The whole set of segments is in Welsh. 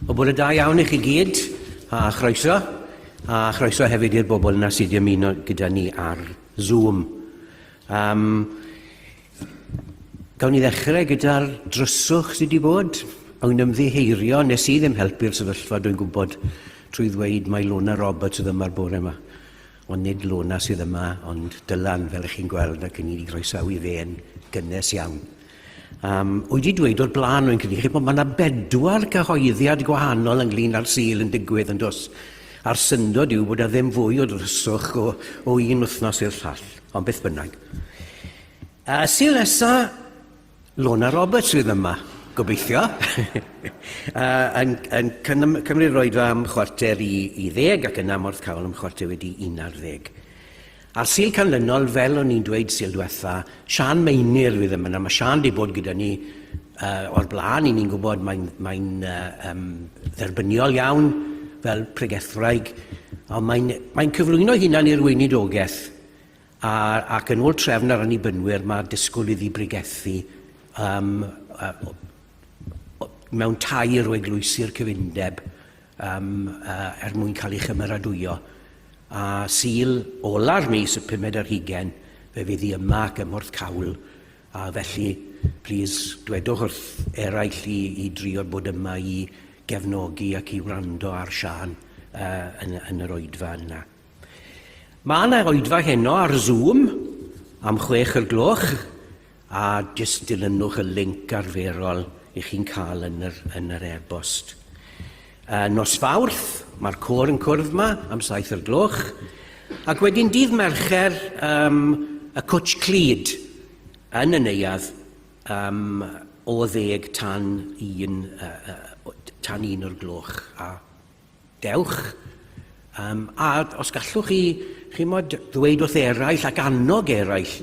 O bore da iawn I chi gyd, a chroeso. A chroeso hefyd i'r bobl yna sydd wedi ymuno gyda ni ar Zoom. Gawn ni ddechrau gyda'r dryswch sydd wedi bod. O'n ymddiheirio, nes I ddim helpu'r sefyllfa, dwi'n gwybod trwy ddweud mae Lona Roberts sydd yma'r bore yma. Ond nid Lona sydd yma, ond Dylan, fel ych chi'n gweld, ac yn I groesawu fe'n gynnes iawn. Wedi dweud o'r blaen o'n cynnig bod mae yna 4 cyhoeddiad gwahanol ynglyn â'r Sul yn digwydd yn dos. A'r syndod yw bod ddim fwy o dryswch o un wythnos i'r llall, ond beth bynnag. Sul nesa, Lona Roberts sydd yma, gobeithio. Yn cymryd roed am chwarter I 10 ac yna Porthcawl am chwarter wedi 11. A'r Sul canlynol, fel o'n i'n dweud Sul diwetha, Sian Meinir fydd yma. Mae Sian wedi bod gyda ni o'r blaen, ni'n gwybod mae'n dderbyniol iawn fel pregethwraig, ond mae'n cyflwyno hunan i'r weinidogaeth, ac yn ôl trefn ar annibynwyr mae disgwyl iddi bregethu mewn 2 o eglwysu'r cyfundeb mwyn cael ei chymeradwyo. A Sul ola'r mis y 5 ar 20, fe fydd I yma ac ym Porthcawl, a felly, plis, dwedwch wrth eraill I drio bod yma I gefnogi ac I wrando ar Sian yn yr Oedfa yna. Mae yna Oedfa heno ar Zoom am 6:00, a jyst dilynwch y link arferol I chi'n cael yn yr e-bost. Nos Fawrth, mae'r côr yn cwrdd yma am 7:00, ac wedyn dydd Mercher y Cwtch Clud yn y neuadd o 10 tan 1 o'r gloch. A dewch, a os gallwch chi mod ddweud wrth eraill ac annog eraill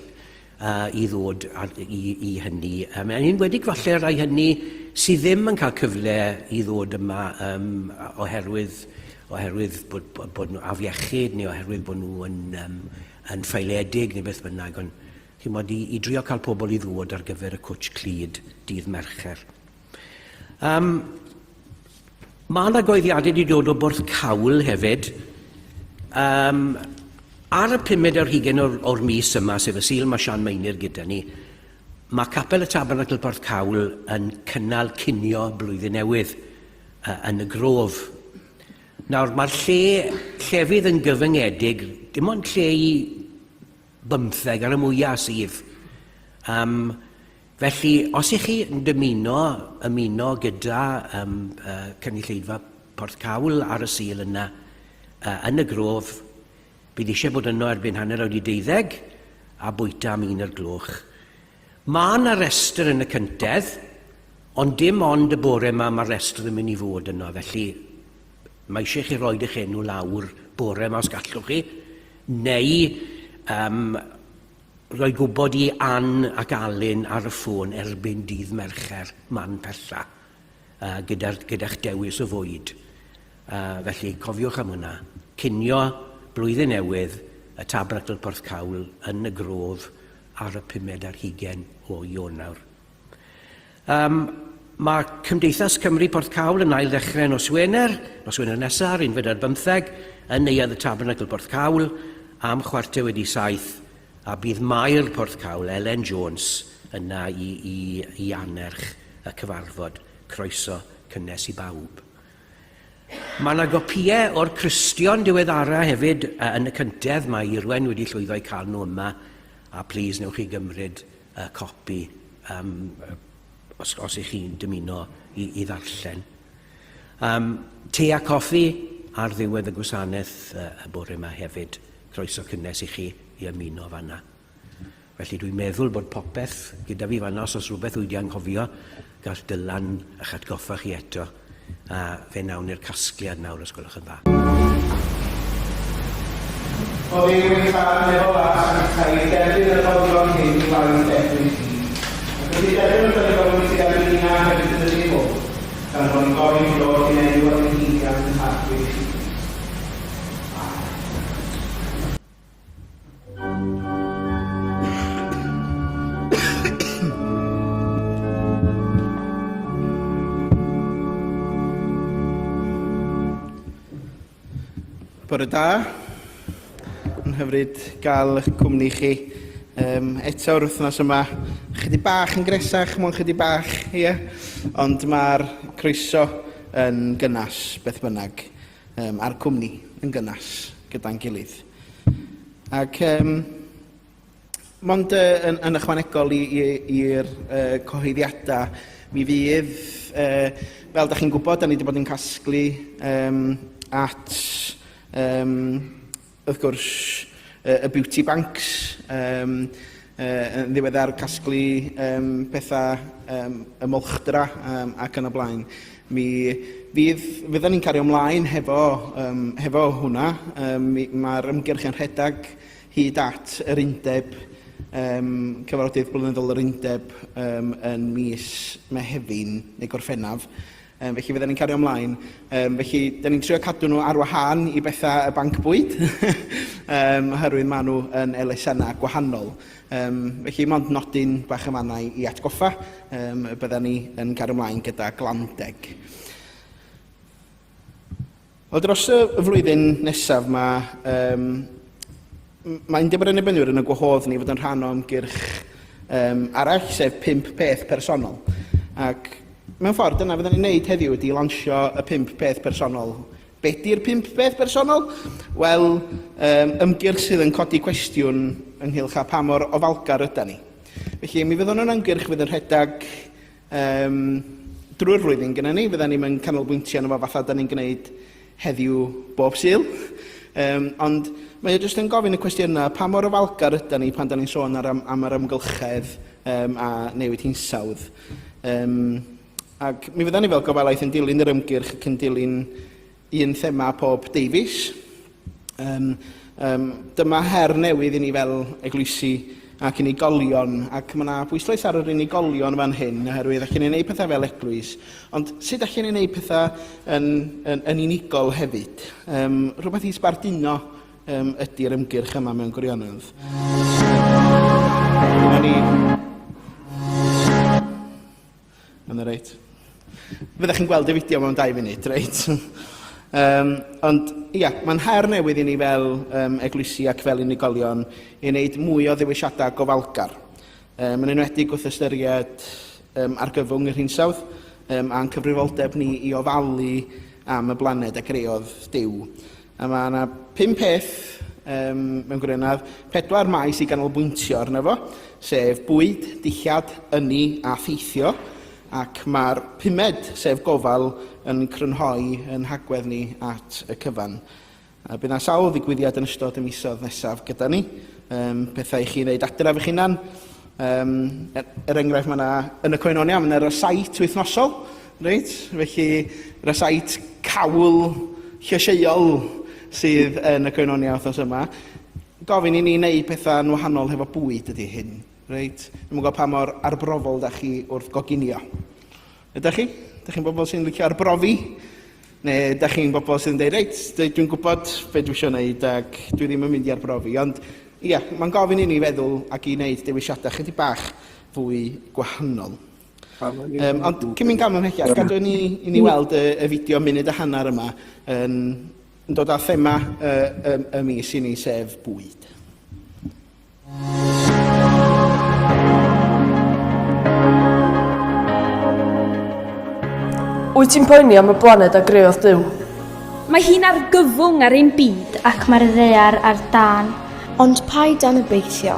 I ddod I hynny. Yn enwedig falle rai hynny sydd ddim yn cael cyfle I ddod yma oherwydd bod nhw afiechyd neu oherwydd bod nhw yn ffeiledig neu beth bynnag. Ond chi'n mod I drio cael pobl I ddod ar gyfer y Cwtch Clud dydd Mercher. Mae yna goeddiadau wedi dod o Porthcawl hefyd. Ar y 5 ar 20 o'r mis yma, sef y Sul mae Sian Meinir gyda ni, mae capel y Tabernacl Porthcawl yn cynnal cinio blwyddyn newydd yn y grof. Nawr, mae'r llefydd yn gyfyngedig, dim ond lle I 15 ar y mwyaf sydd. Felly, os ych chi yn ymuno gyda cynulleidfa Porthcawl ar y Sul yna, yn y grof, bydd eisiau bod yno erbyn 11:30 a bwyta am 1:00. Mae yna restr yn y cyntedd, ond dim ond y bore mae'r restr yn mynd I fod yno. Felly, mae eisiau chi roed eich enw lawr bore yma os gallwch chi, neu roi gwybod I Ann ac Alun ar y ffôn erbyn dydd Mercher man pella, gyda'ch dewis o fwyd. Felly, cofiwch am hwnna. Cinio blwyddyn newydd y Tabernacl Porthcawl yn y grof ar y 5 ar 20 o Ionawr. Mae Cymdeithas Cymru Porthcawl yn ail ddechrau nos Wener nesaf, 15, yn neuadd y Tabernacl Porthcawl am chwarter wedi 7, a bydd Mair Porthcawl, Elen Jones, yna I anerch y cyfarfod. Croeso cynnes I bawb. Mae yna gopïau o'r Cristion diweddara hefyd yn y cyntedd. Mae Irwen wedi llwyddo I cael nhw yma, a plis newch chi gymryd copi os ych chi'n dymuno I ddarllen. Te a coffi ar ddiwedd y gwasanaeth y bore yma hefyd. Croeso cynnes I chi I ymuno fanna. Felly dwi'n meddwl bod popeth gyda fi fanna, os rhywbeth wedi anghofio, gall Dylan eich atgoffa chi eto. Fe nawn i'r casgliad nawr os gwelwch yn dda. O fi wedi cael efo las yn cael derbyn y fodlon hyn I waith erbyn sydd. Ac wedi derbyn y fodlon sydd ar un a hefyd yn ei fod, gan bod yn gofyn dod i'n enw ar y hyn yn harfyd sydd. Bore da. Yn hyfryd gael eich cwmni chi eto o'r wythnos yma. Chydig bach yn gresach, mwyn chydig bach, ie. Ond mae'r croeso yn gynnes, beth bynnag, a'r cwmni yn gynnes gyda'n gilydd. Ac mond yn ychwanegol i'r cyhoeddiadau, mi fydd, fel da chi'n gwybod, da ni wedi bod yn casglu at wrth gwrs y beauty banks, yn ddiweddar casglu pethau ymolchdra ac yn y blaen. Fydden ni'n cario ymlaen hefo hwnna. Mae'r ymgyrch yn rhedag hyd at yr undeb, cyfarfodydd blynyddol yr undeb yn mis Mehefin neu Gorffennaf. Felly fydden ni'n cario ymlaen. Felly, da ni'n trio cadw nhw ar wahân i bethau y banc bwyd, oherwydd maen nhw yn elusennau gwahanol. Felly, mond nodyn bach y mannau i atgoffa, bydden ni yn cario ymlaen gyda glandeg. O dros y flwyddyn nesaf mae'n Dyma'r yn y gwahodd ni fod yn rhan o ymgyrch arall, sef 5 peth personol. Ac mewn ffordd, dyna fydden ni'n neud heddiw ydi lansio y 5 peth personol. Be di'r 5 peth personol? Wel, ymgyrch sydd yn codi cwestiwn ynghylch a pa mor ofalgar ydyn ni. Felly, mi fyddwn yn ymgyrch fydd yn rhedag drwy'r flwyddyn gyda ni. Fydden ni'n canolbwyntio yn efo fatha da ni'n gwneud heddiw bob Sul. Ond mae jyst yn gofyn y cwestiynau pa mor ofalgar ydyn ni pan da ni'n sôn am yr ymgylchedd a newid hinsawdd. Ac mi fydda ni fel gofalaeth yn dilyn yr ymgyrch ac yn dilyn un thema pob Davies. Dyma her newydd i ni fel eglwysi ac unigolion, ac mae yna bwyslais ar yr unigolion fan hyn, oherwydd allan ni'n gwneud pethau fel eglwys. Ond sut allan ni'n gwneud pethau yn unigol hefyd? Rhywbeth i sbarduno ydy'r ymgyrch yma mewn gwirionedd. Yn y reit. Fyddech chi'n gweld y fideo mewn 2 munud, reit? Ond, ia, mae'n her newydd i ni fel eglwysi ac fel unigolion i wneud mwy o ddewisiadau gofalgar. Mae'n enwedig wrth ystyried argyfwng yr hinsawdd a'n cyfrifoldeb ni i ofalu am y blaned a greodd Duw. A mae yna 5 peth mewn gwirionedd, 4 maes i ganolbwyntio arno fo, sef bwyd, dillad, ynni a theithio. Ac mae'r 5ed, sef gofal, yn crynhoi yn hagwedd ni at y cyfan. Bydd yna sawl ddigwyddiad yn ystod y misoedd nesaf gyda ni. Pethau i chi wneud adref eich hunan. Enghraifft, mae yna yn y Coenonia, mae yna rysait wythnosol. Reit? Felly, rysait cawl llysieuol sydd yn y Coenonia wythnos yma. Gofyn i ni wneud pethau'n wahanol hefo bwyd ydy hyn. Reit? Dwi'n gwybod pa mor arbrofol da chi wrth goginio. Ydych chi? Ydych chi'n bobl sy'n licio arbrofi? Neu ydych chi'n bobl sy'n dweud, reit, dwi'n gwybod beth dwi eisiau gwneud ac dwi ddim yn mynd i arbrofi. Ond, ia, mae'n gofyn i ni feddwl ac i wneud dewisiadau chydig bach fwy gwahanol. Ond, cyn mynd gam ymhellach, gadw i ni weld y fideo munud a hanner yma yn dod â thema y mis i ni, sef bwyd. Wyt ti'n poeni am y blaned a greodd Duw? Mae hi'n argyfwng ar ein byd ac mae'r ddaear ar dan. Ond paid anobeithio,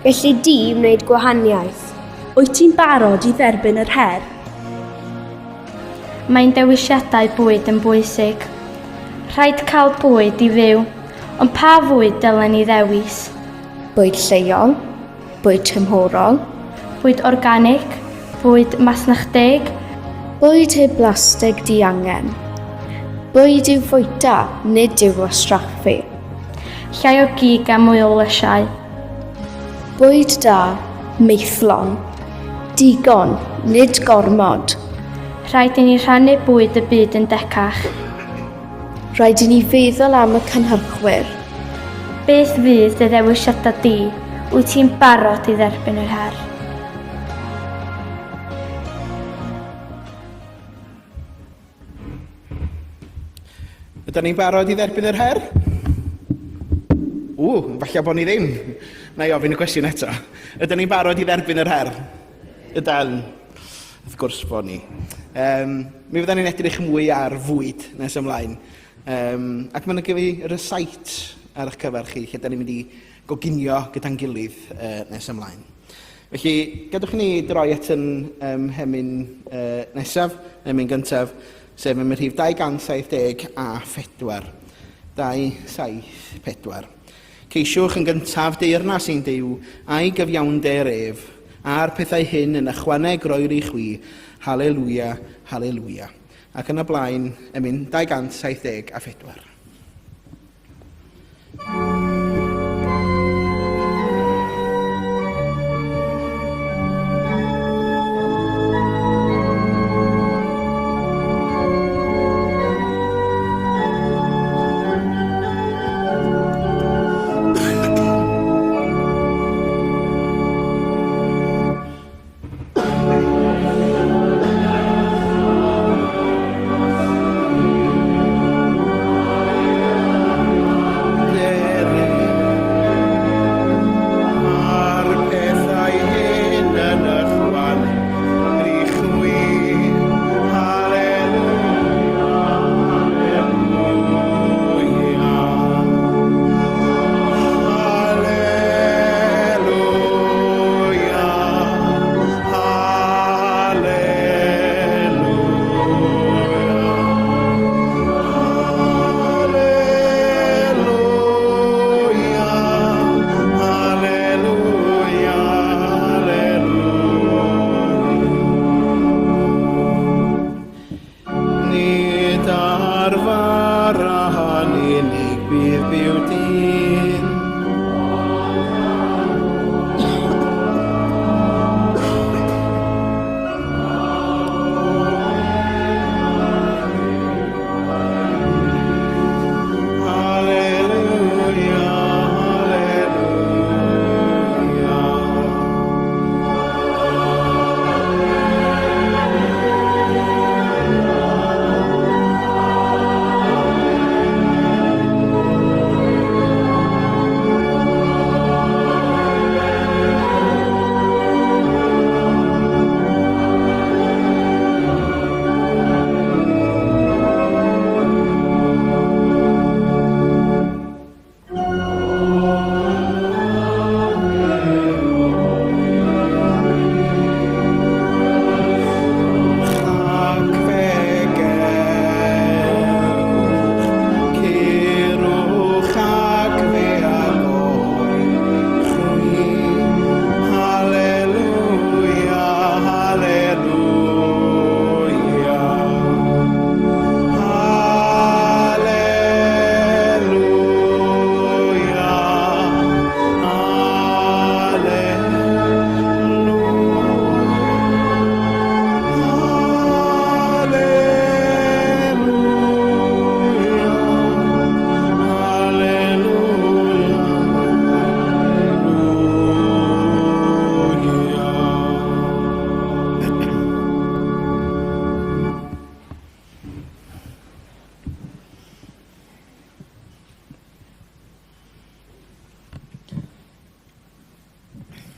felly di wneud gwahaniaeth. Wyt ti'n barod i dderbyn yr her? Mae'n dewisiadau bwyd yn bwysig. Rhaid cael bwyd i fyw, ond pa fwyd dylen ni ddewis? Bwyd lleol, bwyd tymhorol, Bwyd organic, bwyd masnachdeg, bwyd heb blastig diangen. Bwyd yw fwyta, nid yw wastraffu. llai o gig a mwy o lysiau. Bwyd da, meithlon. Digon, nid gormod. Rhaid i ni rhannu bwyd y byd yn decach. Rhaid i ni feddwl am y cynhyrchwyr. Beth fydd y ddewisiadau di? Wyt ti'n barod i dderbyn yr her? Ydyn ni'n barod i dderbyn yr her? falle bod ni ddim. Na i ofyn y cwestiwn eto. Ydyn ni'n barod i dderbyn yr her? Ydyn. Wrth gwrs bod ni. Mi fyddwn ni'n edrych mwy ar fwyd nes ymlaen. Ac mae'n gyfi recite ar eich cyfer chi, lle da ni'n mynd i goginio gyda'n gilydd nes ymlaen. Felly, gadwch ni droi at yn hemyn nesaf, hemyn gyntaf, sef yn rhif 274. 274. Ceisiwch yn gyntaf deyrnas sy'n Duw a'i gyfiawnder ef, a'r pethau hyn yn ychwaneg roi'r i chwi. Halleluia, halleluia. Ac yn y blaen, emyn 274.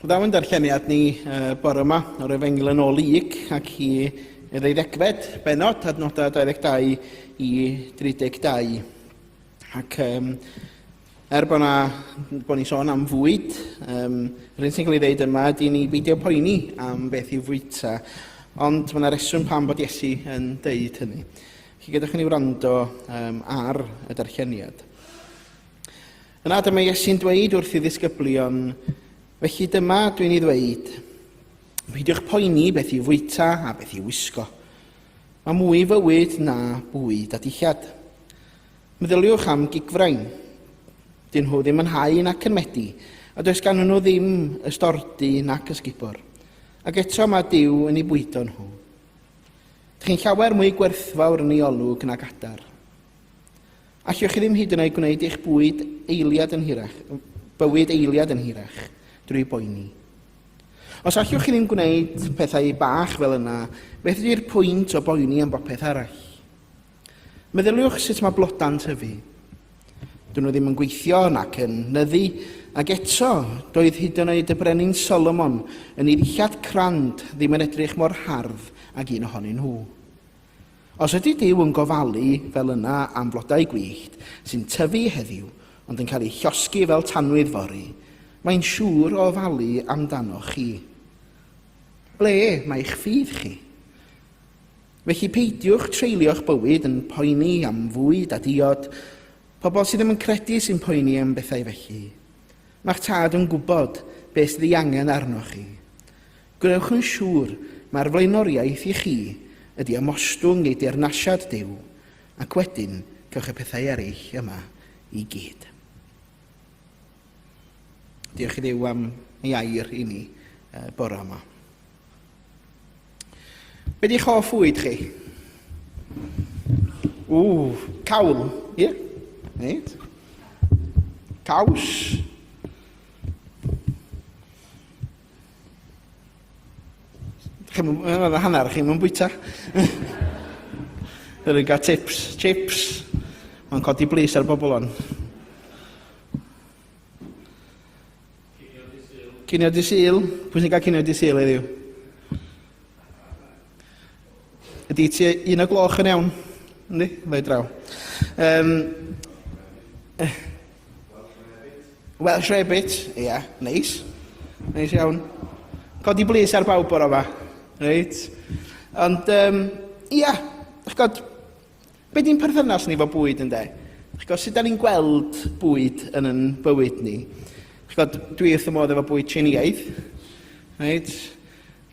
Daw yn darlleniad ni bore yma o'r Efengyl yn ôl lig ac i 12 benod, adnodau 22 i 32. Ac bod ni sôn am fwyd, yr un sy'n cael ei ddeud yma ydy ni beidio poeni am beth i fwyta, ond mae yna reswm pam bod Iesu yn deud hynny. Felly gadwch ni wrando ar y darlleniad. Yna dyma Iesu'n dweud wrth i ddisgyblion, felly dyma dwi'n ei ddweud, peidiwch poeni beth i fwyta a beth i wisgo. Mae mwy fywyd na bwyd a dillad. Meddyliwch am gigfrain. Dyn nhw ddim yn hau nac yn medi, a does gan nhw ddim ystordi nac ysgubor. Ac eto mae Duw yn ei bwydo nhw. Dych chi'n llawer mwy gwerthfawr yn ei olwg nag adar. Allwch chi ddim hyd yn oed gwneud eich bwyd eiliad yn hirach, drwy boeni. Os allwch chi ddim gwneud pethau bach fel yna, beth ydy'r pwynt o boeni am bopeth arall? Meddyliwch sut mae bloda'n tyfu. Dyn nhw ddim yn gweithio nac yn nyddu, ac eto doedd hyd yn oed y brenin Solomon yn ei ddillad crand ddim yn edrych mor hardd ag un ohonyn nhw. Os ydy Duw yn gofalu fel yna am flodau gwyllt sy'n tyfu heddiw ond yn cael ei llosgi fel tanwydd fori, mae'n siŵr o ofalu amdano chi. Ble mae'ch ffydd chi? Felly peidiwch treulio'ch bywyd yn poeni am fwyd a diod, pobl sydd ddim yn credu sy'n poeni am bethau felly. Mae'ch tad yn gwybod beth sydd ei angen arnoch chi. Gwneudwch yn siŵr mae'r flaenoriaeth i chi ydy ymostwng ei deyrnasiad Duw, ac wedyn cewch y pethau eraill yma i gyd. Diolch i Dduw am ei air i ni bore yma. Be di'ch hoff fwyd chi? Cawl, ie? Reit. Caws. Hanner chi'n mynd bwyta. Dwi'n gael chips. Mae'n codi blis ar bobl on. Cinio di Sul. Pwy sy'n cael cinio di Sul heddiw? Ydy ti 1:00 yn iawn? Yndi? Ddau draw. Welsh Rabbit. Ia, neis. Neis iawn. Codi blis ar bawb o'r yma. Reit. Ond, ia, be di'n perthynas ni fo bwyd yn de? Sut da ni'n gweld bwyd yn yn bywyd ni? Dwi wrth y modd efo bwyd Tsieineaidd. Reit.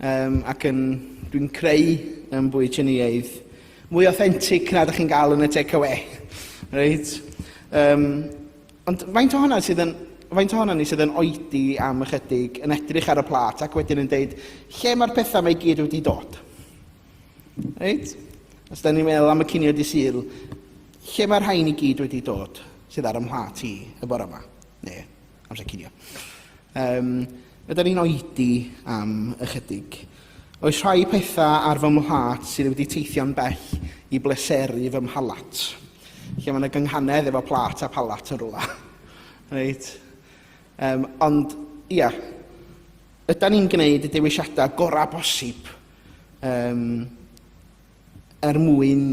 Ac dwi'n creu bwyd Tsieineaidd mwy authentic na ydych chi'n gael yn y take-away. Reit. Ond faint ohona ni sydd yn oedi am ychydig yn edrych ar y plat ac wedyn yn deud lle mae'r pethau mae gyd wedi dod. Reit? Os da ni'n meddwl am y cinio di Sul, lle mae'r rhain i gyd wedi dod sydd ar y mhlat i y bore yma? Ne, amser cinio. Ydyn ni'n oedi am ychydig. Oes rhai pethau ar fy mhlat sydd wedi teithio'n bell i bleseru fy mhalat. Lle mae'n y gynghanedd efo plat a palat yn rwla. Reit? Ond, ia, ydyn ni'n gwneud y dewisiadau gorau bosib mwyn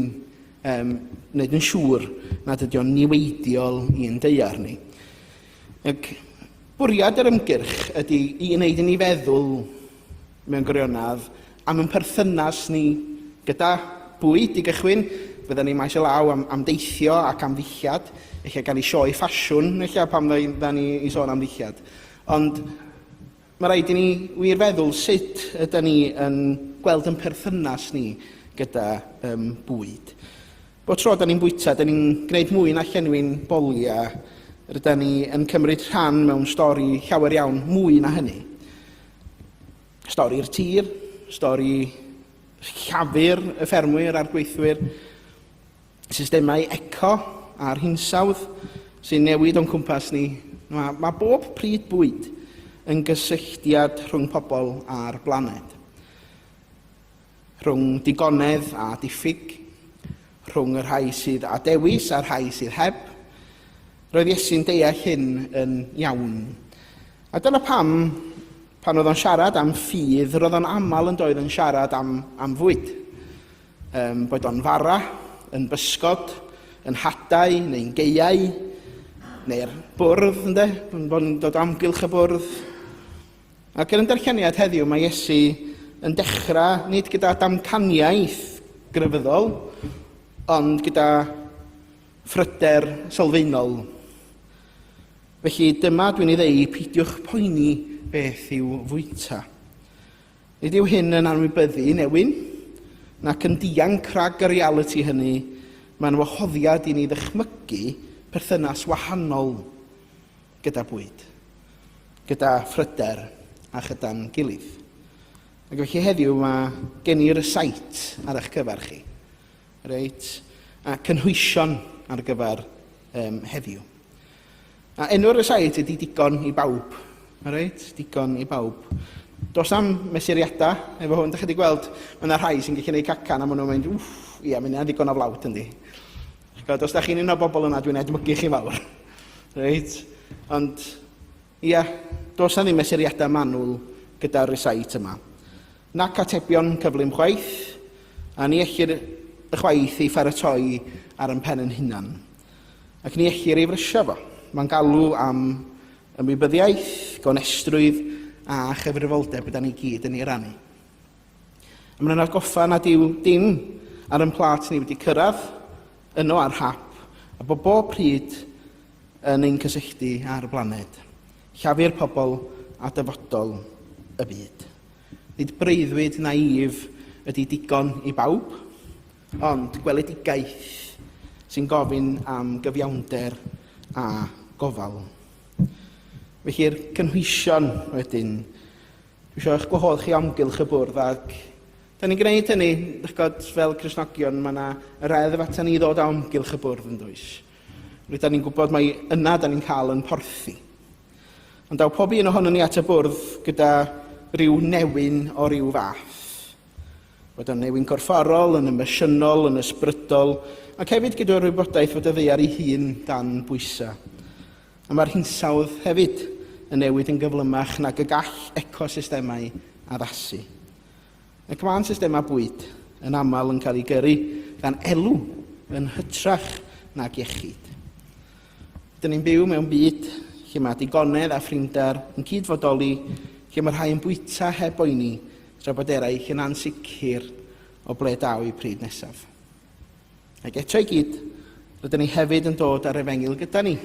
wneud yn siŵr nad ydy o'n niweidiol i'n deuar ni. Ac bwriad yr ymgyrch ydy i wneud i ni feddwl mewn gwirionadd am yn perthynas ni gyda bwyd i gychwyn. Fydda ni maes o law am deithio ac am ddillad. Eich gael ei sioe ffasiwn, eich pam dda ni i sôn am ddillad. Ond mae rhaid i ni wir feddwl sut ydyn ni yn gweld yn perthynas ni gyda bwyd. Bod tro da ni'n bwyta, da ni'n gwneud mwy na llenwi'n bolia, rydyn ni yn cymryd rhan mewn stori llawer iawn mwy na hynny. Stori'r tir, stori llafur y ffermwyr a'r gweithwyr, systemau eco a'r hinsawdd sy'n newid o'n cwmpas ni. Mae bob pryd bwyd yn gysylltiad rhwng pobl a'r blaned. Rhwng digonedd a diffyg, rhwng y rhai sydd â dewis a'r rhai sydd heb. Roedd Iesu'n deall hyn yn iawn. A dyna pam, pan oedd o'n siarad am ffydd, roedd o'n aml yn doedd yn siarad am fwyd. Boed o'n fara, yn bysgod, yn hadau, neu'n geiau, neu'r bwrdd, ynde? Bod yn dod amgylch y bwrdd. Ac yn y darlleniad heddiw, mae Iesu yn dechrau nid gyda damcaniaeth grefyddol, ond gyda phryder sylfaenol. Felly dyma dwi'n ei ddeu, peidiwch poeni beth yw fwyta. Nid yw hyn yn anwybyddu newyn, nac yn dianc rhag y realiti hynny, mae'n wahoddiad i ni ddychmygu perthynas wahanol gyda bwyd, gyda phryder a chydan gilydd. Ac felly heddiw mae gen i'r sait ar eich gyfer chi, reit? A cynhwysion ar gyfer heddiw. A enw'r y sait ydy digon i bawb, reit? Digon i bawb. Does am mesuriadau efo hwn, da chi wedi gweld, mae yna rhai sy'n gallu gwneud cacan a maen nhw'n mynd, ia, mae'n yna digon o flawd yndi. Os da chi'n un o bobl yna, dwi'n edmygu chi fawr. reit? Ond, ia, does na ddim mesuriadau manwl gyda'r recite yma. Nac atebion cyflym chwaith, a ni ellir y chwaith i pharatoi ar yn pen yn hunan. Ac ni ellir ei frysio fo. Mae'n galw am ymwybyddiaeth, gonestrwydd a chyfrifoldeb yda ni gyd yn ei rannu. A mae'n atgoffa nad yw dim ar yn plat ni wedi cyrraedd yno ar hap, a bod bob pryd yn ein cysylltu ar y blaned. Llafu'r pobl a dyfodol y byd. Nid breuddwyd naif ydy digon i bawb, ond gweledigaeth sy'n gofyn am gyfiawnder a gofal. Felly'r cynhwysion wedyn, dwi eisiau eich gwahodd chi amgylch y bwrdd ac da ni'n gwneud hynny, fel Cristnogion, mae yna y reddf atan ni ddod amgylch y bwrdd yn dwys. Da ni'n gwybod mai yna da ni'n cael yn porthi. Ond daw pob un ohonon ni at y bwrdd gyda rhyw newyn o ryw fath. Bod o'n newyn corfforol, yn emosiynol, yn ysbrydol, ac hefyd gyda'r wybodaeth fod y ddeiar ei hun dan bwysa. A mae'r hinsawdd hefyd yn newid yn gyflymach nag y gall ecosystemau addasu. Ac mae'n systema bwyd yn aml yn cael ei gyrru gan elw yn hytrach nag iechyd. Dyn ni'n byw mewn byd lle mae digonedd a ffrindar yn cydfodoli, lle mae rhai yn bwyta heb boeni, tra bod eraill yn ansicr o ble daw i pryd nesaf. Ac eto i gyd, rydyn ni hefyd yn dod ar efengil gyda ni.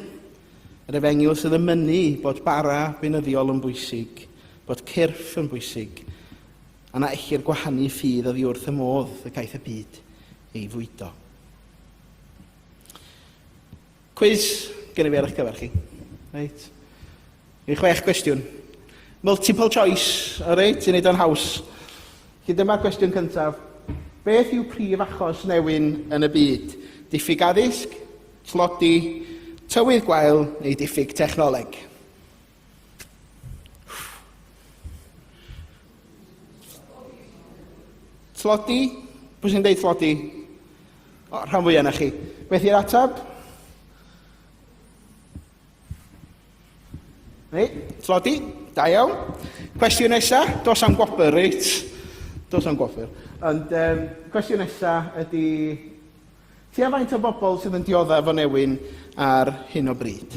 Yr efengil sydd yn mynnu bod bara beunyddiol yn bwysig, bod cyrff yn bwysig, a na ellir gwahanu ffydd oddi wrth y modd y caeth y byd ei fwydo. Cwiz gen i fi ar eich gyfer chi. Reit. I 6 cwestiwn. Multiple choice, o reit, i wneud o'n haws. Felly dyma'r cwestiwn cyntaf. Beth yw prif achos newyn yn y byd? Diffyg addysg, tlodi, tywydd gwael neu diffyg technoleg? Tlodi? Pwy sy'n deud tlodi? O, rhan fwy yna chi. Beth i'r atab? Neu, tlodi? Da iawn. Cwestiwn nesaf, dos am gwobr, reit? Dos am gwobr. Ond cwestiwn nesaf ydy, tua faint o bobl sydd yn dioddef o newyn ar hyn o bryd?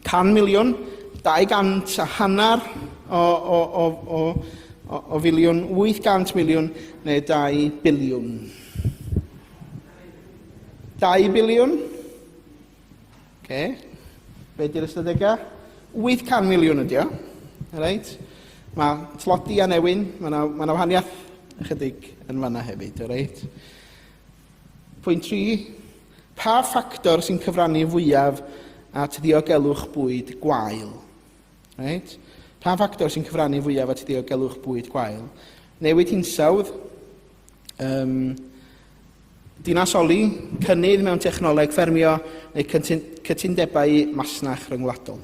100,000,000, 250 o filiwn, 800,000,000 neu 2 biliwn? 2 biliwn? Oce. Be di'r ystadegau? 800,000,000 ydi o. Right. Mae tlodi a newyn, mae yna wahaniaeth ychydig yn fanna hefyd. Right. Pwynt 3. Pa ffactor sy'n cyfrannu fwyaf at ddiogelwch bwyd gwael? Right. Pa ffactor sy'n cyfrannu fwyaf at ddiogelwch bwyd gwael? Newid hinsawdd, dinasoli, cynnydd mewn technoleg ffermio neu cytundebau masnach rhyngwladol.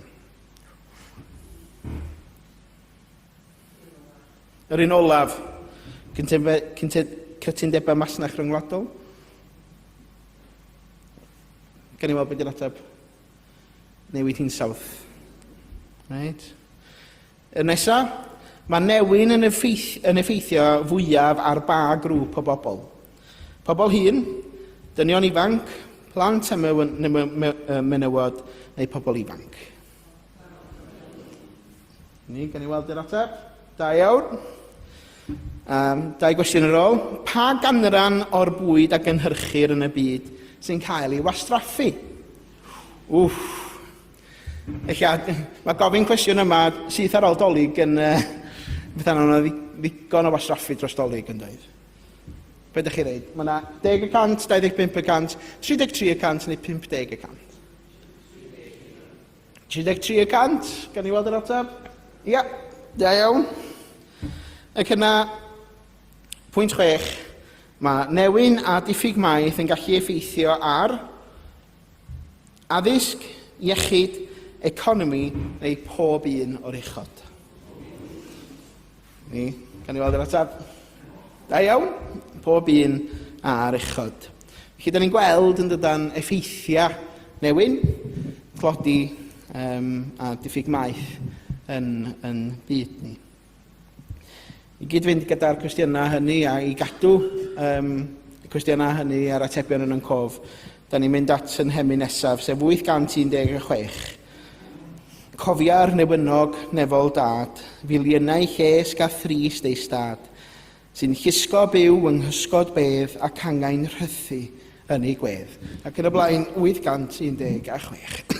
Yr un olaf, cytundebau masnach rhyngwladol. Gan i weld beth yw'r ateb? Newid hinsawdd. Right. Y nesaf, mae newyn yn effeithio fwyaf ar ba grŵp o bobl. Pobl hŷn, dynion ifanc, plant a menywod neu pobl ifanc. Gan i weld yr ateb? Da iawn. 2 gwestiwn ar ôl. Pa ganran o'r bwyd a gynhyrchir yn y byd sy'n cael ei wastraffu? Mae gofyn cwestiwn yma syth ar ôl dolyg yn beth yna ddigon o wastraffu dros dolyg yn dweud. Be ydych chi dweud? Mae yna 10%, 25%, 33% neu 50%? 33%? Gan i weld yr ateb? Ia, da iawn. Ac yna, pwynt 6, mae newyn a diffyg maeth yn gallu effeithio ar addysg, iechyd, economi neu pob un o'r uchod. Gan i weld yr ateb? Da iawn, pob un a'r uchod. Felly, da ni'n gweld yn dydan effeithiau newyn, tlodi a diffyg maeth yn byd ni. I gyd fynd gyda'r cwestiynau hynny a i gadw y cwestiynau hynny a'r atebion yn y cof, da ni'n mynd at yn hemi nesaf, sef 816. Cofia'r newynog nefol dad, filiynau lles ga thris dei stad, sy'n llusgo byw yng nghysgod bedd ac angain rhythu yn ei gwedd. Ac yn y blaen 816.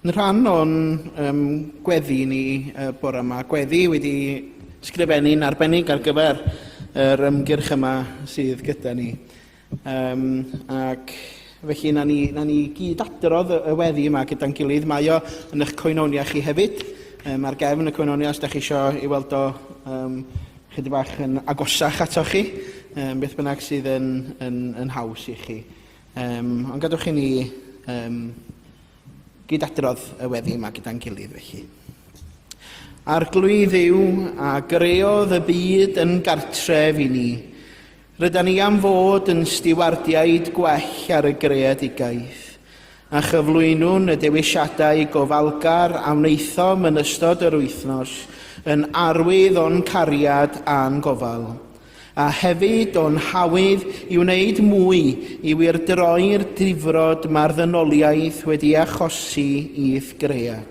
Yn rhan o'n gweddi ni bore yma, gweddi wedi sgrifennu'n arbennig ar gyfer yr ymgyrch yma sydd gyda ni. Ac felly na ni gyd adrodd y weddi yma gyda'n gilydd. Mae o yn eich coenonia chi hefyd. Mae'r gefn y coenonia, os da chi eisiau ei weld o chydig bach yn agosach ato chi, beth bynnag sydd yn haws i chi. Ond gadwch chi ni gyd adrodd y weddi yma gyda'n gilydd felly. Arglwydd yw a greodd y byd yn gartref i ni. Rydan ni am fod yn stiwardiaid gwell ar y greadigaeth, a chyflwynwn y dewisiadau gofalgar a wnaethom yn ystod yr wythnos yn arwydd o'n cariad a'n gofal, a hefyd o'n hawydd i wneud mwy i wirdroi'r difrod mae'r ddynoliaeth wedi achosi i'th gread.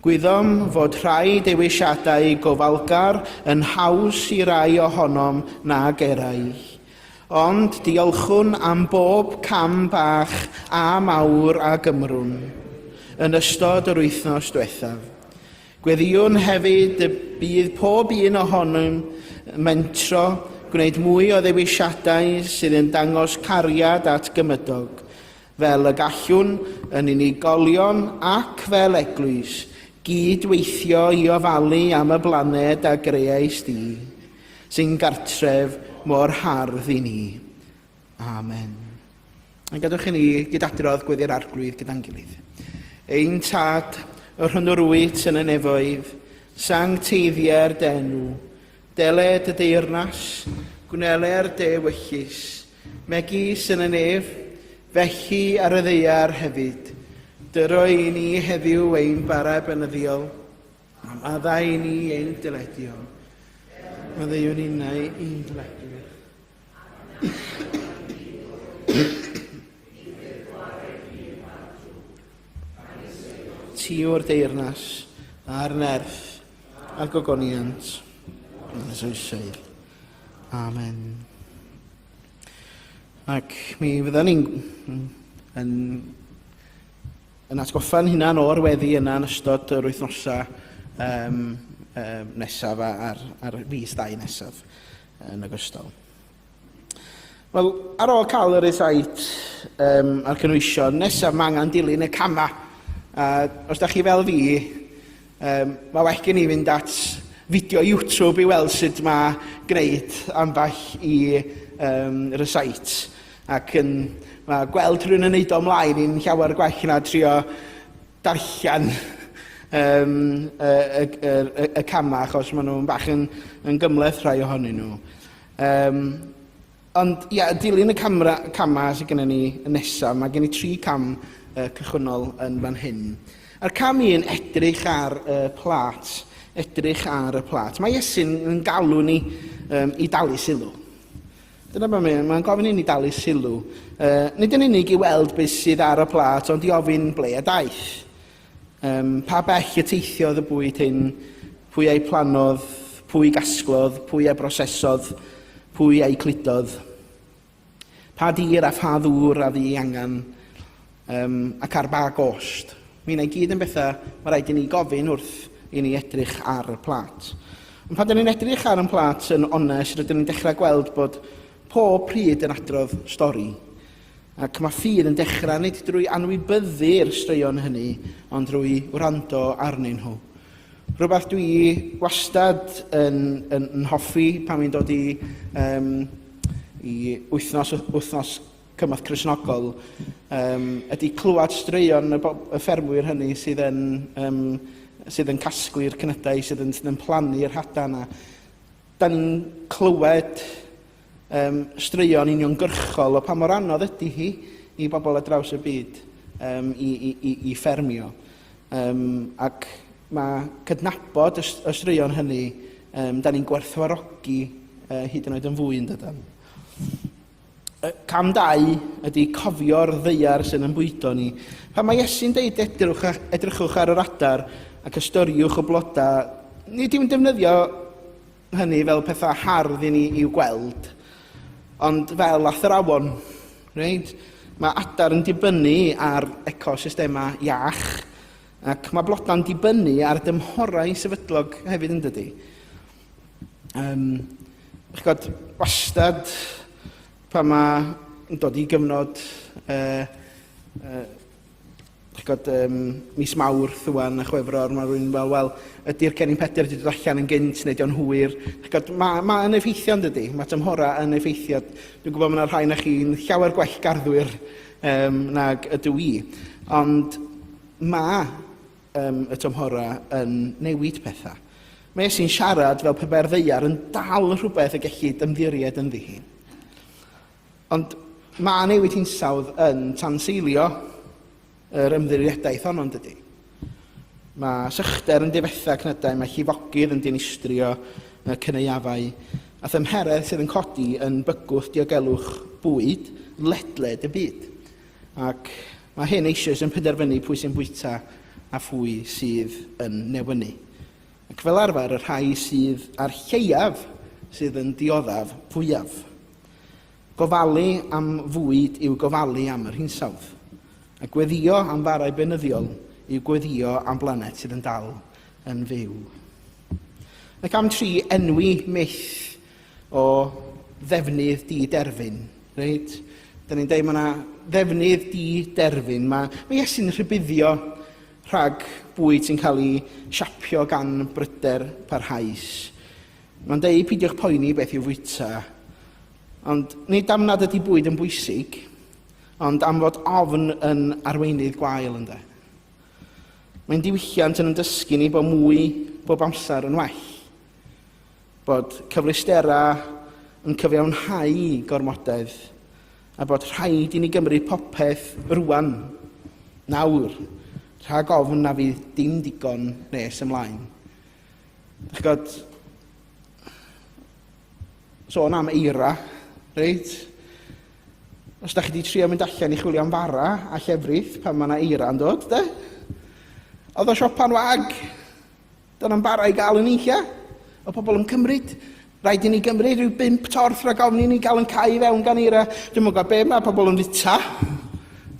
Gwyddom fod rhai dewisiadau gofalgar yn haws i rai ohonom nag eraill, ond diolchwn am bob cam bach a mawr a gymrwn yn ystod yr wythnos diwethaf. Gweddiwn hefyd y bydd pob un ohonom mentro gwneud mwy o ddewisiadau sydd yn dangos cariad at gymydog, fel y gallwn yn unigolion ac fel eglwys, gydweithio i ofalu am y blaned a greais di, sy'n gartref mor hardd i ni. Amen. A gadwch i ni gydadrodd gweddi'r arglwydd gyda'n gilydd. Ein tad, yr hwnnwrwyt yn y nefoedd, sancteiddiau'r denw, deled y deyrnas, gwneler de wyllus, megis yn y nef, felly ar y ddeiar hefyd. Dyro i ni heddiw ein bara benyddiol, a maddau i ni ein dyledion. Maddeuwn innau ein dyledwyr. Ti o'r deyrnas, a'r nerth, a'r gogoniant, yn y soesoedd. Amen. Ac mi fyddan ni'n yn atgoffa'n hunan o'r weddi yna yn ystod yr wythnosa nesaf a'r fis 2 nesaf yn ogystal. Wel, ar ôl cael yr eithait a'r cynwysion, nesaf mae angen dilyn y cama. Os da chi fel fi, mae well gen i fynd at fideo YouTube i weld sut mae gwneud ambell i recite. Ac mae gweld rhywun yn neud o ymlaen i'n llawer gwell na trio darllen y cama, achos maen nhw'n bach yn gymleth rhai ohonyn nhw. Ond ia, dilyn y cama sydd gennym ni nesaf, mae gen i 3 cam cychwynnol yn fan hyn. A'r cam 1 edrych ar y plat, Mae Iesu'n yn galw ni i dalu sylw. Dyna beth mae'n gofyn i ni dalu sylw. Nid yn unig i weld beth sydd ar y plat, ond i ofyn ble y daeth. Pa bell y teithiodd y bwyd hyn, pwy ei planodd, pwy gasglodd, pwy ei brosesodd, pwy ei cludodd. Pa dir a pha ddŵr a ddi angen, ac ar ba gost. Mi'n ei gyd yn bethau mae rhaid i ni gofyn wrth i ni edrych ar y plat. Ond pan dyn ni'n edrych ar y plat yn onest, rydyn ni'n dechrau gweld bod pob pryd yn adrodd stori. Ac mae ffydd yn dechrau nid drwy anwybyddu'r straeon hynny, ond drwy wrando arnyn nhw. Rhywbeth dwi wastad yn hoffi pan mi'n dod i wythnos cymorth Cristnogol, ydy clywed straeon y ffermwyr hynny sydd yn casglu'r cynydau, sydd yn plannu'r hada yna. Da ni'n clywed straeon uniongyrchol o pa mor anodd ydy hi i bobl ar draws y byd i ffermio. Ac mae cydnabod y straeon hynny, da ni'n gwerthfawrogi hyd yn oed yn fwy yn dydyn. Cam 2 ydy cofio'r ddeiar sy'n yn bwydo ni. Pan mae Iesu'n deud edrychwch ar yr adar ac ystyriwch y blodau, nid yw'n defnyddio hynny fel pethau hardd i ni i'w gweld, ond fel athrawon. Right? Mae adar yn dibynnu ar ecosystema iach, ac mae blodau'n dibynnu ar dymhorau sefydlog hefyd yn dydy. Wastad pan mae'n dod i gyfnod mis Mawrth wan a Chwefror, mae rhywun fel, wel, ydy'r Cennin Pedr wedi dod allan yn gynt, neu di'n hwyr. Mae'n effeithio yn dydy, mae tymhora yn effeithio. Dwi'n gwybod mae yna rhai na chi'n llawer gwell garddwyr nag ydw i. Ond mae y tymhora yn newid pethau. Mae Iesu'n siarad fel pe be'r ddeiar yn dal rhywbeth y gellid ymddiried yn ddihi. Ond mae newid hinsawdd yn tanseilio yr ymddiriadaeth honno'n dydy. Mae sychder yn difetha cnydau, mae llifogydd yn dinistrio cyneuafau, a thymheredd sydd yn codi yn bygwth diogelwch bwyd, ledled y byd. Ac mae hyn eisoes yn penderfynu pwy sy'n bwyta a phwy sydd yn newynu. Ac fel arfer, y rhai sydd ar lleiaf sydd yn dioddaf fwyaf. Gofalu am fwyd yw gofalu am yr hinsawdd. A gweddio am farau benyddiol yw gweddio am blaned sydd yn dal yn fyw. Ac am 3 enwi myth o ddefnydd di-derfyn. Reit? Da ni'n dweud mae yna ddefnydd di-derfyn. Mae Iesu'n rhybuddio rhag bwyd sy'n cael ei siapio gan bryder parhaus. Mae'n dweud peidiwch poeni beth yw fwyta. Ond nid am nad ydy bwyd yn bwysig, ond am fod ofn yn arweinydd gwael ynddo. Mae'n diwylliant yn dysgu ni bod mwy bob amser yn well. Bod cyflistera yn cyfiawnhau gormodedd, a bod rhaid i ni gymryd popeth rwan, nawr, rhag ofn na fydd dim digon nes ymlaen. Dych god, sôn am eira, reit? Os da chi wedi trio mynd allan i chwilio am fara a llefrith pan mae yna eira yn dod, de? Oedd o siopan wag, dyna'n bara i gael yn eich, o pobl yn cymryd. Rhaid i ni gymryd rhyw 5 torth rhag ofni ni gael yn cael fewn gan eira. Dwi'n mwyn be mae pobl yn fita,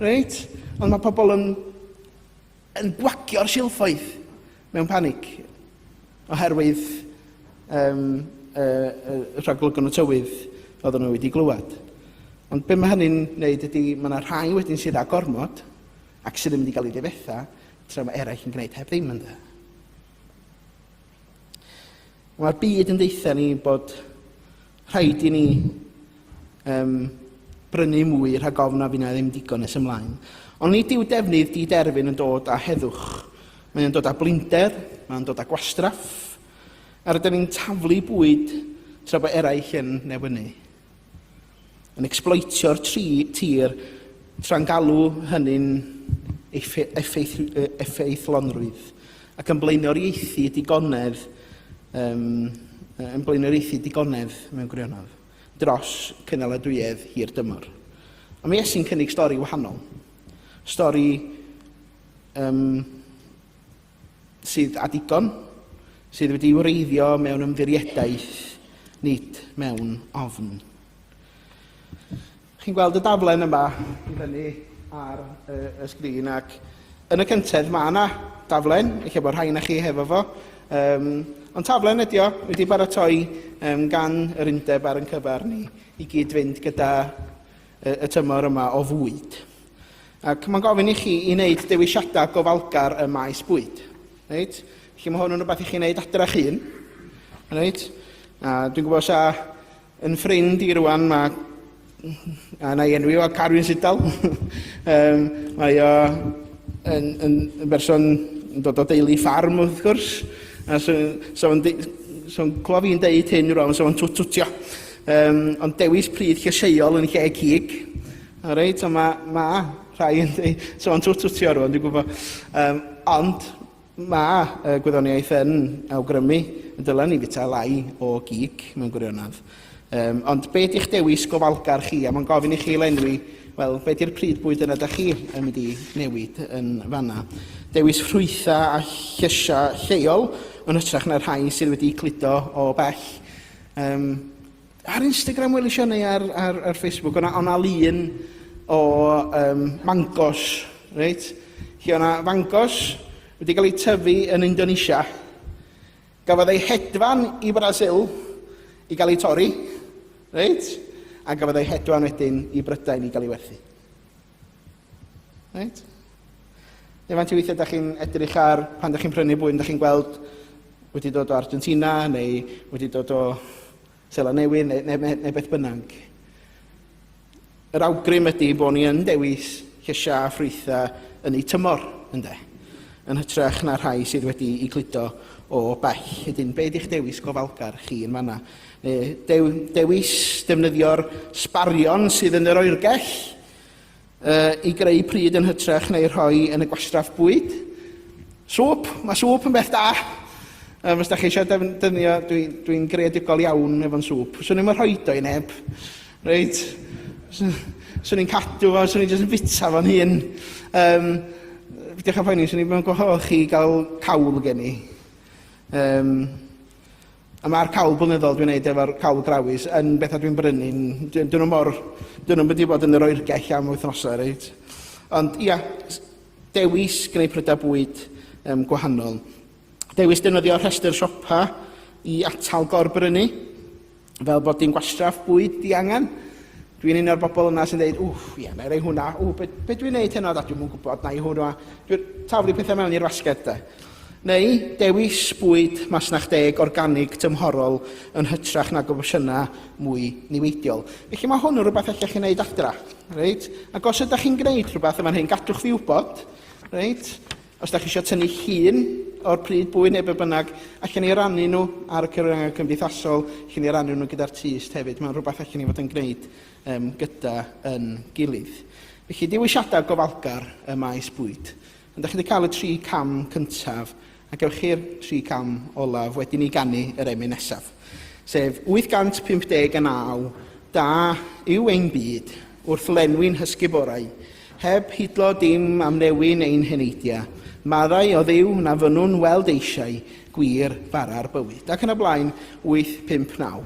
reit? Ond mae pobl yn gwagio'r silffoedd mewn panig oherwydd y rhaglygon y tywydd oedden nhw wedi glywed. Ond be mae hynny'n wneud ydy, mae yna rhai wedyn sydd â gormod ac sydd yn mynd i gael ei ddifetha, tra mae eraill yn gwneud heb ddim ynddo. Mae'r byd yn deitha ni bod rhaid i ni brynu mwy rhag ofn a fyna ddim digon nes ymlaen. Ond nid yw defnydd di-derfyn yn dod â heddwch. Mae'n dod â blinder, mae'n dod â gwastraff, a rydyn ni'n taflu bwyd tra bod eraill yn newynu. Yn exploitio'r tir tra'n galw hynny'n effeithlonrwydd ac yn blaenoriaethu digonedd mewn gwirionedd dros cynaladwyedd hir dymor. A mae Iesu'n cynnig stori wahanol. Stori sydd â digon, sydd wedi wreiddio mewn ymddirieddaeth, nid mewn ofn. Chi'n gweld y daflen yma i fyny ar y sgrin, ac yn y cyntedd mae yna daflen, eich bod rhain a chi hefo fo, ond taflen ydi o wedi baratoi gan yr undeb ar yn cyfar ni i gyd fynd gyda y tymor yma o fwyd. Ac mae'n gofyn i chi i wneud dewisiadau gofalgar y maes bwyd. Right? Felly mae hwn yn rhywbeth i chi wneud adra chi un. Right? A dwi'n gwybod sa yn ffrind i rwan mae a na i enwi o Carwyn Sydal. Mae o yn berson yn dod o deulu ffarm wrth gwrs. A so'n clywed fi'n deud hyn rwan, so'n twtio. Ond dewis pryd llysieuol yn lle cig. Reit, so mae rhai yn dweud, so'n twtio rwan, dwi'n gwybod. Ond mae gwyddoniaeth yn awgrymu yn dylen ni fita lai o gig mewn gwirionedd. Ond be di'ch dewis gofalgar chi, a mae'n gofyn i chi lenwi, wel, be di'r pryd bwyd yna da chi yn mynd i newid yn fanna. Dewis ffrwytha a llysia lleol, yn hytrach na'r rhai sydd wedi cludo o bell. Ar Instagram welisio neu ar Facebook, o'na lun o mangos, reit? Lle o'na fangos wedi cael ei tyfu yn Indonesia. Gafodd ei hedfan i Brasil i gael ei torri, reit? A gafodd ei hedfan wedyn i Brydain i gael ei werthu. Reit? Efan ti weithiau da chi'n edrych ar pan da chi'n prynu bwyd, da chi'n gweld wedi dod o Argentina neu wedi dod o Sela Newydd neu beth bynnag. Yr awgrym ydy bod ni yn dewis llysia a ffrwytha yn ei tymor, ynde? Yn hytrach na rhai sydd wedi i gludo o bell. Ydyn, be di'ch dewis gofalgar chi yn fanna? Dewis defnyddio'r sbarion sydd yn yr oergell i greu pryd yn hytrach neu rhoi yn y gwastraff bwyd? Swp, mae swp yn beth da. Os da chi eisiau defnyddio, dwi'n greadigol iawn efo'n swp. Swn i'n rhoid o i neb. Reit? Swn i'n cadw fo, swn i'n jyst yn fita fo'n hun. Diolch am poeni, swn i'n mewn gwahodd chi gael cawl gen i. A mae'r cawl blynyddol dwi'n neud efo'r cawl grawys yn bethau dwi'n brynu'n... Dyn nhw'n wedi bod yn yr oergell am wythnosau, reit? Ond, ia, dewis gwneud prydau bwyd gwahanol. Dewis defnyddio rhestr siopa i atal gorbrynu, fel bod dim gwastraff bwyd di angen. Dwi'n un o'r bobl yna sy'n dweud, ie, na i rei hwnna, be dwi'n neud hynny, dwi'n mwyn gwybod, na i hwnna. Dwi'n taflu pethau mewn i'r wasged, de. Neu, dewis bwyd masnach deg organig tymhorol yn hytrach nag o fysiyna mwy niweidiol. Felly mae hwn yn rhywbeth allech chi'n neud adra, reit? Ac os ydych chi'n gwneud rhywbeth yma'n hyn, gadwch fi wybod, reit? Os ydych chi eisiau tynnu llun o'r pryd bwyd neu be bynnag, allan ni rannu nhw ar y cyfryngau cymdeithasol, allan ni rannu nhw gyda'r tyst hefyd. Mae'n rhywbeth allan ni fod yn gwneud gyda yn gilydd. Felly, dewisiadau gofalgar y maes bwyd. Ond ydych chi wedi cael y 3 cam cyntaf, a gewch chi'r 3 cam olaf wedi ni gannu yr emyn nesaf. Sef 859, da yw ein byd wrth lenwi'n hysguborau, heb hydlo dim am newyn ein heneidia, maddau o ddiw na fynwn weld eisiau gwir fara'r bywyd. Ac yn y blaen, 859.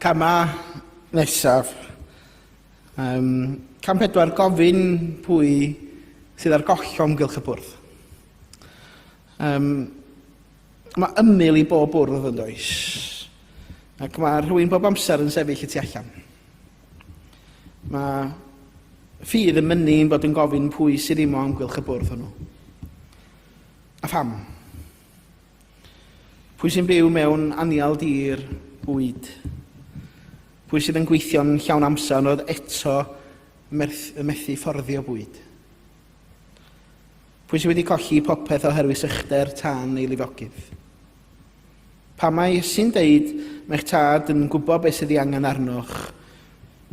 Cama nesaf. Cam 4, gofyn pwy sydd ar goll o ymgylch y bwrdd. Mae ymyl i bob bwrdd yn does. Ac mae rhywun bob amser yn sefyll y tu allan. Mae ffydd yn mynnu yn bod yn gofyn pwy sydd ddim o ymgylch y bwrdd hwnnw. A pham? Pwy sy'n byw mewn anial dir bwyd? Pwy sydd yn gweithio'n llawn amser ond eto methu fforddio bwyd? Pwy sydd wedi colli popeth oherwydd sychder tân neu lifogydd? Pa mae Iesu'n deud mae'ch tad yn gwybod beth sydd ei angen arnoch,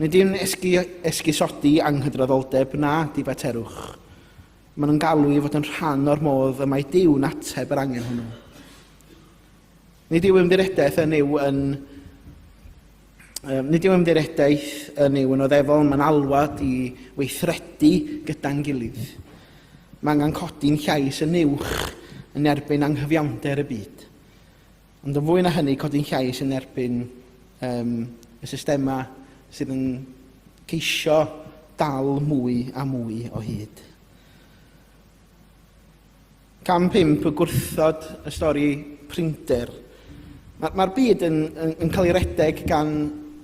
nid yw'n esgusodi anghydraddoldeb na difaterwch. Maen nhw'n galw i fod yn rhan o'r modd y mae Duw'n ateb yr angen hwnnw. Nid yw ymddiredaeth yn yw yn oddefol, mae'n alwad i weithredu gyda'n gilydd. Mae angen codi'n llais yn uwch yn erbyn anghyfiawnder y byd. Ond yn fwy na hynny, codi'n llais yn erbyn y systema sydd yn ceisio dal mwy a mwy o hyd. Cam 5 y gwrthod y stori prinder. Mae'r byd yn cael ei redeg gan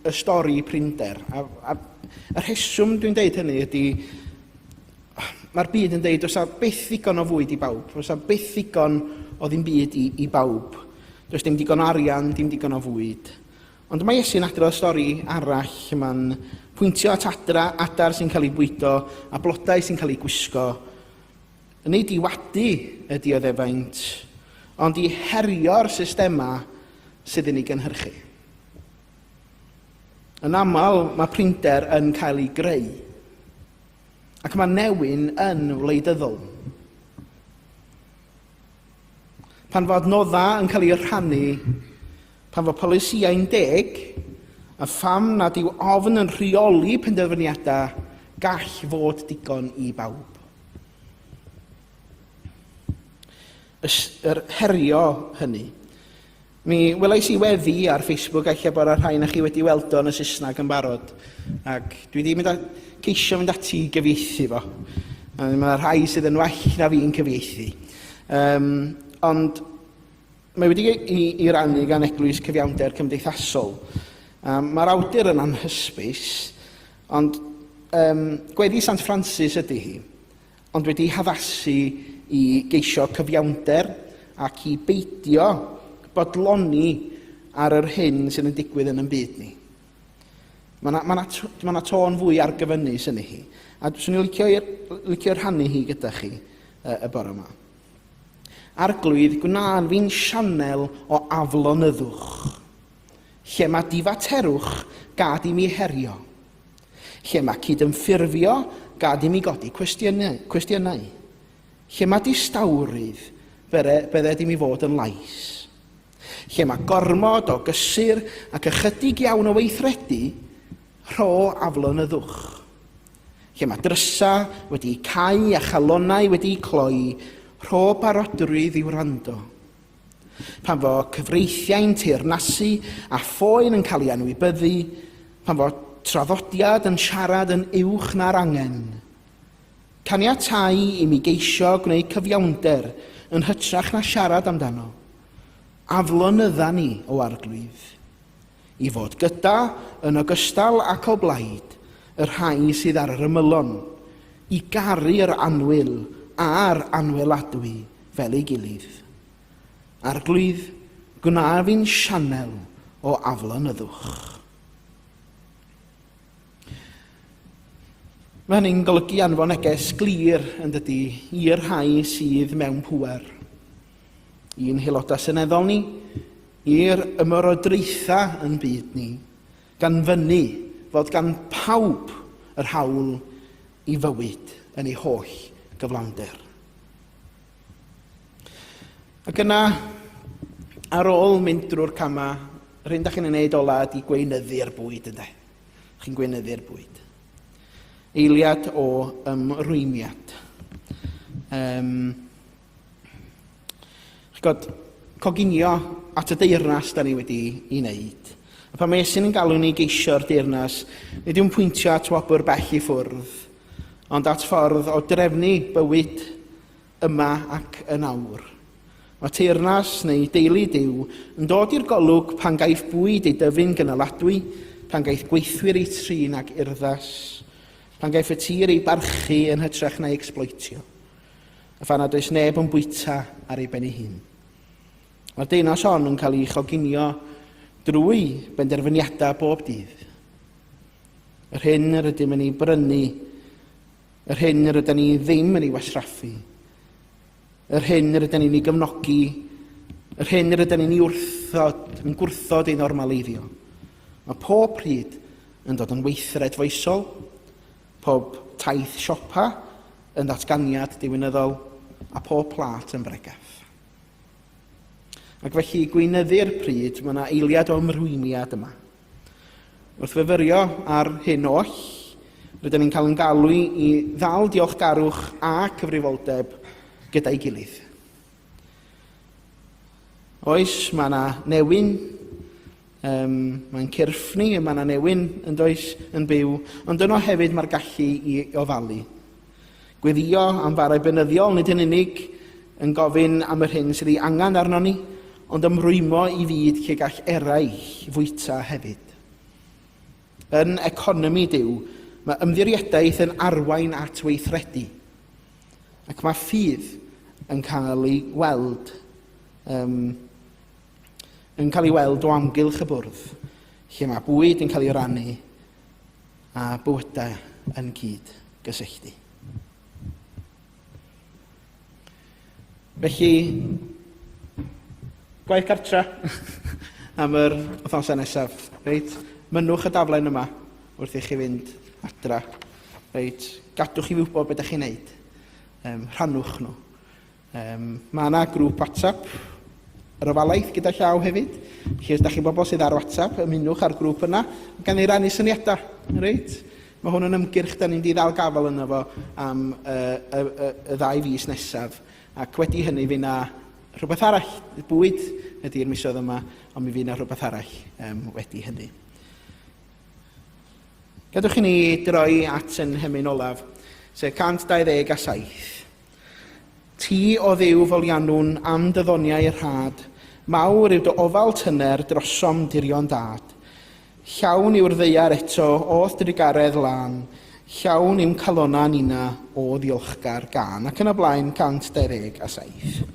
y stori prinder. A y rheswm dwi'n deud hynny ydy, mae'r byd yn deud, oes byth ddigon o fwyd i bawb, oes byth ddigon o ddim byd i bawb. Does dim digon o arian, dim digon o fwyd. Ond mae Iesu'n adrodd stori arall, mae'n pwyntio at adar sy'n cael ei bwydo a blodau sy'n cael ei gwisgo. Nid i wadu ydy o ddefaint, ond i herio'r systema sydd yn ei gynhyrchu. Yn aml, mae prinder yn cael ei greu, ac mae newyn yn wleidyddol. Pan fod nodda yn cael ei rhannu, pan fod polisiau'n deg, a pham nad yw ofn yn rheoli penderfyniadau gall fod digon i bawb. Yr herio hynny. Mi welais i weddi ar Facebook, eich bod ar rhain chi wedi weld o'n y Saesneg yn barod, ac dwi wedi ceisio mynd ati i gyfieithu fo. Mae rhai sydd yn well na fi'n cyfieithu. Ond mae wedi i rannu gan Eglwys Cyfiawnder Cymdeithasol. Mae'r awdur yn anhysbys, ond gweddi Sant Francis ydy hi, ond wedi haddasu i geisio cyfiawnder ac i beidio bodloni ar yr hyn sydd yn digwydd yn byd ni. Mae yna tôn fwy argyfynus yn hi, a swn i'n licio rhannu hi gyda chi y bore yma. Arglwydd, gwna'n fi'n sianel o aflonyddwch, lle mae difaterwch gad i mi herio, lle mae cydymffurfio gad i mi godi cwestiynau, lle mae distawrydd bydded i mi fod yn lais, lle mae gormod o gysur ac ychydig iawn o weithredu rho aflonyddwch, lle mae drysa wedi cau a chalonau wedi cloi, rho barodrwydd i'w rando. Pan fo cyfreithiau'n teyrnasu a phoen yn cael ei anwybyddu, pan fo traddodiad yn siarad yn uwch na'r angen, caniatáu i mi geisio gwneud cyfiawnder yn hytrach na siarad amdano. Aflonydda ni o arglwydd, i fod gyda yn ogystal ac o blaid yr rhai sydd ar yr ymylon, i garu'r anwyl a'r anweladwy fel ei gilydd. Arglwydd, gwna fi'n sianel o aflonyddwch. Mae hynny'n golygu anfon neges glir yn dydy i'r rhai sydd mewn pŵer. I'n haelodau seneddol ni, i'r ymyrodraetha yn byd ni, gan fyny fod gan pawb yr hawl i fywyd yn ei holl gyflawnder. Ac yna, ar ôl mynd drwy'r cama, yr hyn da chi'n ei wneud ola ydi gweinyddu'r bwyd, ynde? Chi'n gweinyddu'r bwyd. Eiliad o ymrwymiad. Coginio at y deyrnas da ni wedi ei wneud. A pan mae Iesu'n galw ni geisio'r deyrnas, nid yw'n pwyntio at wobr bell i ffwrdd, ond at ffordd o drefnu bywyd yma ac yn awr. Mae teyrnas neu deulu Duw yn dod i'r golwg pan gaeth bwyd ei dyfu'n gynaladwy, pan gaeth gweithwyr ei trin ac urddas, pan gaeth y tir ei barchu yn hytrach na exploitio, a phan nad oes neb yn bwyta ar ei ben ei hun. Mae'r deunos hon yn cael ei choginio drwy benderfyniadau bob dydd. Yr hyn yr ydym yn ei brynu, yr hyn yr ydym ni ddim yn ei wasraffu, yr hyn rydyn ni'n ei gyfnogi, yr hyn rydyn ni'n ei gwrthod ei normaleiddio. Mae pob pryd yn dod yn weithred foesol, pob taith siopa yn ddatganiad diwynyddol, a pob plat yn bregath. Ac felly gweinyddu'r pryd, mae yna eiliad o ymrwymiad yma. Wrth fyfyrio ar hyn oll, rydyn ni'n cael yn galw i ddal diolchgarwch a cyfrifoldeb gyda'i gilydd. Oes, mae yna newyn, mae'n cyrffni, mae yna newyn yn byw, ond yno hefyd mae'r gallu i ofalu. Gweddio am farau benyddiol, nid yn unig yn gofyn am yr hyn sydd ei angen arno ni, ond ymrwymo i fyd lle gall eraill fwyta hefyd. Yn economi Duw, mae ymddiriadaeth yn arwain at weithredu, ac mae ffydd yn cael ei weld o amgylch y bwrdd, lle mae bwyd yn cael ei rannu a bywydau yn cyd gysylltu. Felly, gwaith cartra am yr wythnosau nesaf. Reit? Mynwch y daflen yma wrth i chi fynd adra. Reit? Gadwch i fi wybod beth ydych chi'n neud. Rhannwch nhw. Mae yna grŵp WhatsApp, yr ofalaeth gyda llaw hefyd. Felly, os ydych chi'n bobl sydd ar WhatsApp, ymunwch ar grŵp yna, gan ei rannu syniadau. Reit? Mae hwn yn ymgyrch da ni'n di ddal gafel yna fo am y 2 fis nesaf. Ac wedi hynny fi na rhywbeth arall, bwyd ydy'r misoedd yma, ond mi fydd na rhywbeth arall wedi hynny. Gadwch i ni droi at yn hymyn olaf, sef 127. Ti o ddiw folianwn am dyddoniau rhad, mawr yw dy ofal tyner drosom dirion dad. Llawn yw'r ddeiar eto o'th drigaredd lan, llawn yw'n calona nina o ddiolchgar gan, ac yn y blaen 127.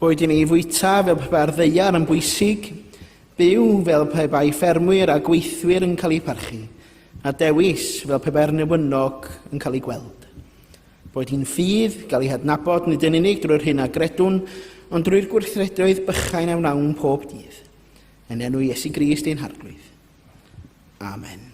Boed i ni fwyta fel pe bai'r ddeiar yn bwysig, byw fel pe bai ffermwyr a gweithwyr yn cael eu parchu, a dewis fel pe bai'r newynog yn cael ei gweld. Boed hi'n ffydd, gael ei hadnabod nid yn unig drwy'r hyn a gredwn, ond drwy'r gwrthredoedd bychain a wnawn pob dydd. Yn enw Iesu Grist ein Harglwydd. Amen.